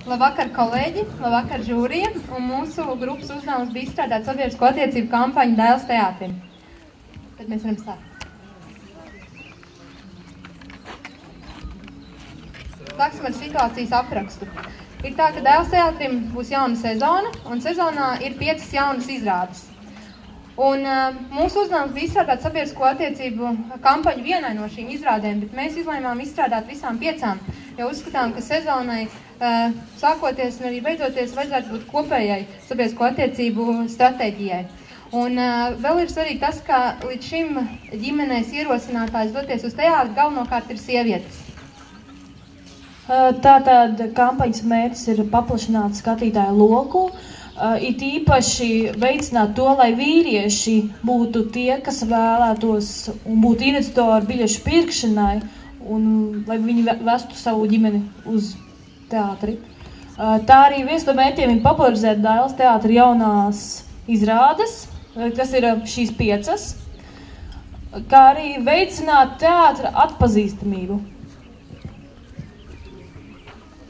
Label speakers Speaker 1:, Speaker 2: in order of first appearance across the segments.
Speaker 1: Labvakar, kolēģi, labvakar, žūrija, un mūsu grupas uzdevums bija izstrādāt sabiedrisko attiecību kampaņu Dēls teātrim. Tad mēs varam sākt. Sāksim ar situācijas aprakstu. Ir tā, ka Dēls teātrim būs jauna sezona, un sezonā ir 5 jaunas izrādes. Un mūsu uzdevums bija izstrādāt sabiedrisko attiecību kampaņu vienai no šīm izrādēm, bet mēs izlēmām izstrādāt visām 5, jo uzskatām, ka sezonai sākoties un arī beidzoties vajadzētu būt kopējai sabiedrisko attiecību stratēģijai. Un vēl ir svarīgi tas, ka līdz šim ģimenēs ierosinātājs doties uz teātri galvenokārt ir sievietes.
Speaker 2: Tātad kampaņas mērķis ir paplašināt skatītāju loku, it īpaši veicināt to, lai vīrieši būtu tie, kas vēlētos un būtu iniciatori biļešu pirkšanai, un lai viņi vestu savu ģimeni uz teātri. Tā arī viens no mērķiem ir popularizēt Dēls teātra jaunās izrādes, kas ir šīs 5, kā arī veicināt teātra atpazīstamību.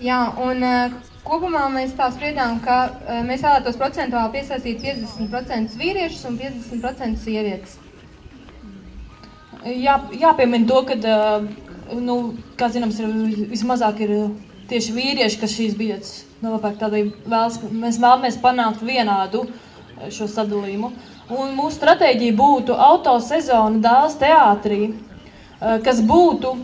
Speaker 1: Jā, un kopumā mēs tā spriedām, ka mēs vēlētos procentuāli piesaistīt 50% vīriešus un 50% sievietes.
Speaker 2: Jāpiemina to, ka, kā zināms, vismazāk ir tieši vīrieši, kas šīs biļetes nopērk, tādēļ mēs vēlamies panākt vienādu šo sadalījumu. Un mūsu stratēģija būtu autosezona Dēls teātrī, kas būtu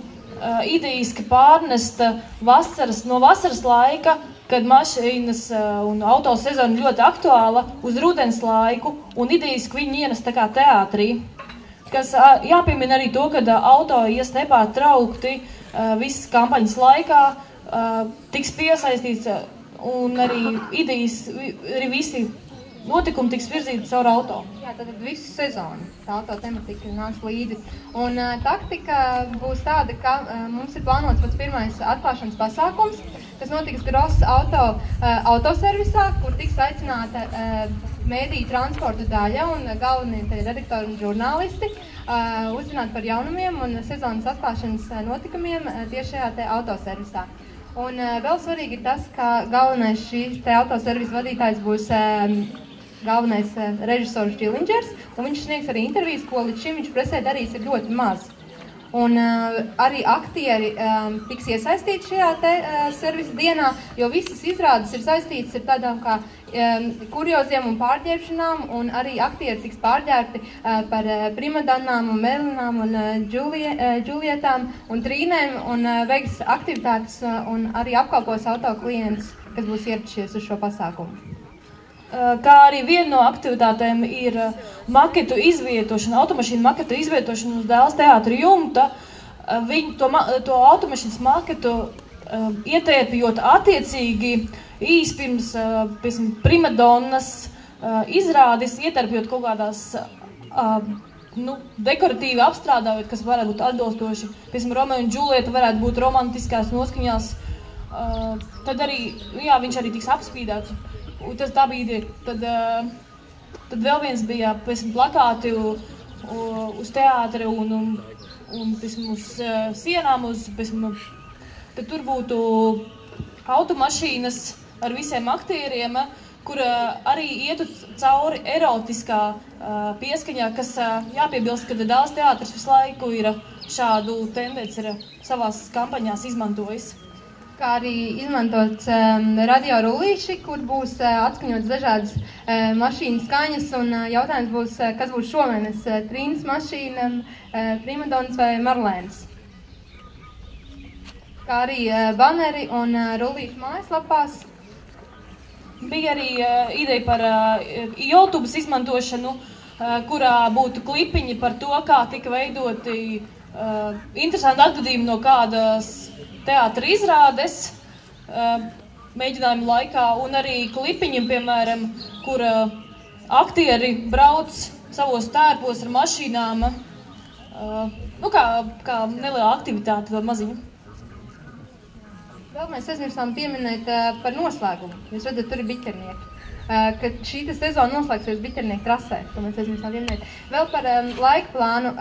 Speaker 2: idejiski pārnesta no vasaras laika, kad mašīnas un autosezona ļoti aktuāla, uz rudens laiku, un idejiski viņi ienes tā kā teātrī. Kas jāpiemina arī to, ka auto ies nepārtraukti visas kampaņas laikā, tiks piesaistīts, un arī idejas, arī visi notikumi tiks virzīti caur auto.
Speaker 1: Jā, tad visu sezonu tā auto tematika nāks līdzi. Un taktika būs tāda, ka mums ir plānots pats pirmais atklāšanas pasākums, kas notiks Gross autoservisā, kur tiks aicināta mēdīju transporta daļa un galvenie redaktori un žurnālisti uzzināt par jaunumiem un sezonas atklāšanas notikumiem tieši šajā autoservisā. Un vēl svarīgi ir tas, ka galvenais šīs autoservisa vadītājs būs galvenais režisors Džilingers, un viņš sniegs arī intervijas, ko līdz šim viņš presē darījis ir ļoti maz. Un arī aktieri tiks iesaistīti šajā servisa dienā, jo visas izrādes ir saistītas ar tādām kā kurioziem un pārģērbšanām, un arī aktieri tiks pārģērbti par primadonnām un Melinām un Džulietām un Trīnēm, un veiks aktivitātes un arī apkalpos auto klientus, kas būs ieradušies uz šo pasākumu.
Speaker 2: Kā arī viena no aktivitātēm ir maketu izvietošana, automašīnu maketu izvietošana uz Dēls teātra jumta. Viņi to automašīnas maketu ietērpjot attiecīgi īsi pirms primadonnas izrādes, ietērpjot kaut kādās dekoratīvi apstrādājot, kas varētu būt atbilstoši. Piemēram, Romeo un Džulieta varētu būt romantiskās noskaņās. Tad arī, viņš arī tiks apspīdēts. Tas tā bija ideja. Tad vēl viens bija plakāti uz teātri un uz sienām. Tad tur būtu automašīnas ar visiem aktieriem, kur arī ietu cauri erotiskā pieskaņā, kas jāpiebilst, ka Dēls teātris visu laiku ir šādu tendenci savās kampaņās izmantojis.
Speaker 1: Kā arī izmantots radio rullīši, kur būs atskaņots dažādas mašīnu skaņas, un jautājums būs, kas būs šomēnes - Trīnas mašīna, Primadonnas vai Marlēnas. Kā arī baneri un rullīšu mājaslapās.
Speaker 2: Bija arī ideja par YouTube izmantošanu, kurā būtu klipiņi par to, kā tika veidoti interesanti atgadījumi no kādas teātra izrādes mēģinājumu laikā, un arī klipiņiem, piemēram, kur aktieri brauc savos tērpos ar mašīnām, kā neliela aktivitāte, vēl maziņa.
Speaker 1: Vēl mēs aizmirsām pieminēt par noslēgumu. Jūs redzat, tur ir biķernieki. ka šī sezona noslēgsies Biķernieku trasē, ko mēs aizmirsām pieminēt. Vēl par laika plānu.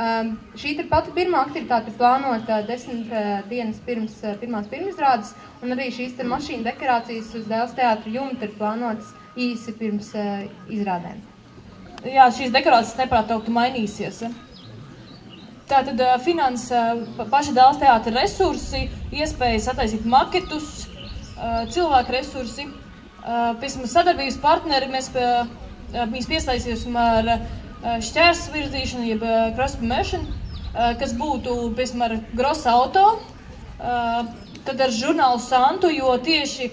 Speaker 1: Šī ir pati pirmā aktivitāte, kas plānota 10 dienas pirms pirmās pirmizrādes, un arī šīs mašīnu dekorācijas uz Dēles teātra jumta ir plānotas īsi pirms izrādēm.
Speaker 2: Jā, šīs dekorācijas nepārtraukti mainīsies. Tātad paša Dēles teātra resursi, iespējas attaisīt maketus, cilvēku resursi. Piemēram, sadarbības partneri mēs piesaistīsim ar šķērsvirzīšanu, jeb cross-promotion, kas būtu, piemēram, ar Gross Auto, tad ar žurnālu Santu, jo tieši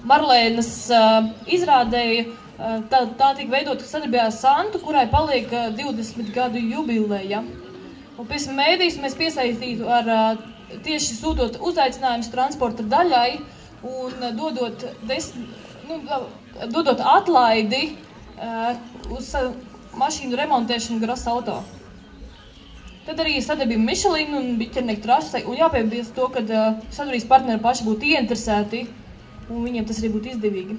Speaker 2: Marlēnas izrādēja, tā tika veidota sadarbībā ar Santu, kurai paliek 20 gadu jubileja. Un pēc mēdījus mēs piesaistītu ar tieši sūtot uzaicinājumus transporta daļai un dodot atlaidi uz mašīnu remontēšanu Gross Auto. Tad arī sadarbība Michelin un Biķernieku trasei, un jāpiebilst to, ka sadarbības partneri paši būtu ieinteresēti, un viņiem tas arī būtu izdevīgi.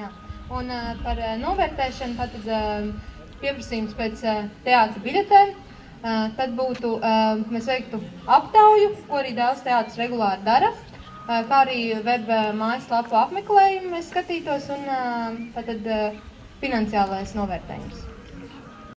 Speaker 1: Jā. Un par novērtēšanu, tātad pieprasījums pēc teātra biļetēm, tad būtu, mēs veiktu aptauju, ko arī Dēles teātris regulāri dara, kā arī web mājaslapu apmeklējumu mēs skatītos, un tātad finansiālais novērtējums.